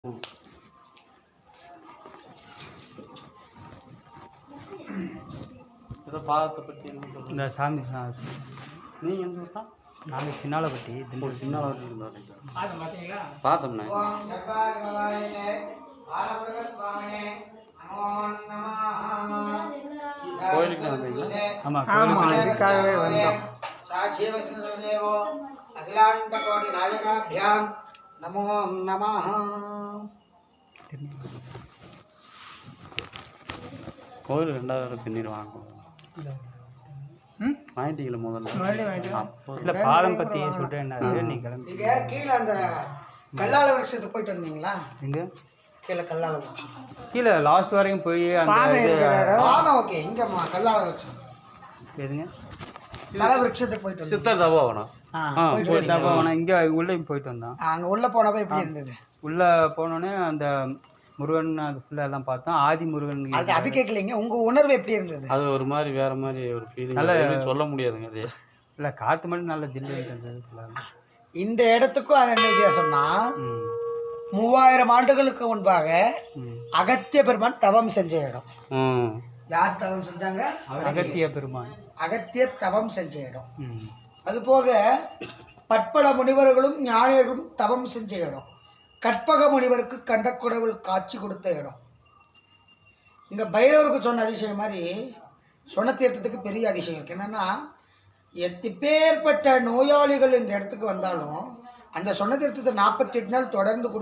ஏதோ பாதத்தை பற்றி என்ன சொல்லுங்கள். இந்த சாமி நீங்கள் எந்த ஊர் தான்? நாங்கள் சின்னாலப்பட்டி ஒரு சின்னாலப்பட்டி இருந்தாங்க பார்த்தோம்ண்ணே. கோயிலுக்கு வந்தீங்களா? ஆமாம், கோயிலுக்காகவே வந்தோம். அகிலாண்ட கோடி நாயகாபியாம் நமோ நமஹ. கோயில் 2000 பின்னீர் வாங்குவோம். வாங்கிட்டீங்களா முதல்ல? அப்போ இல்லை, பாலம் பற்றி சொல்லிட்டு என்ன நீ கிளம்பி நீங்க கீழே அந்த கல்லால விருட்சத்துக்கு போயிட்டு வந்தீங்களா? எங்கே கீழே கல்லால விருட்சம் கீழே லாஸ்ட் வரைக்கும் போய் அந்த இது பாதம் ஓகே. இங்கம்மா கல்லால விருட்சம் எதுங்க கல விருட்சத்துக்கு போயிட்டு வந்தோம். சித்தர் தபோவனம். போனோம். இங்கே உள்ளே போயிட்டு வந்தோம். அங்க உள்ள போனப்ப எப்படி இருந்தது? உள்ளே போனோடனே அந்த முருகன் அது ஃபுல்லாக எல்லாம் பார்த்தோம். ஆதி முருகன் அது கேட்கலைங்க. உங்க உணர்வு எப்படி இருந்தது? அது ஒரு மாதிரி வேற மாதிரி ஒரு ஃபீலிங். நல்ல சொல்ல முடியாதுங்க அது. இல்லை, காற்று மட்டும் நல்ல ஜில்லு இருந்தது. இந்த இடத்துக்கும் அது என்ன வித்தியாசம்னா, 3000 ஆண்டுகளுக்கு முன்பாக அகத்திய பெருமான் தவம் செஞ்ச இடம். யார் தவம் செஞ்சாங்க? அகத்திய பெருமான். அகத்திய தவம் செஞ்ச இடம். அதுபோக பற்பல முனிவர்களும் ஞானியர்களும் தவம் செஞ்ச இடம். கற்பக முனிவருக்கு கந்தக்குடவில் காட்சி கொடுத்த இடம். இங்கே பைரவருக்கு சொன்ன அதிசயம் மாதிரி சொன்ன தீர்த்தத்துக்கு பெரிய அதிசயம் இருக்குது. என்னென்னா, எப்பேற்பட்ட நோயாளிகள் இந்த இடத்துக்கு வந்தாலும் அந்த சொன்ன தீர்த்தத்தை 48 நாள் தொடர்ந்து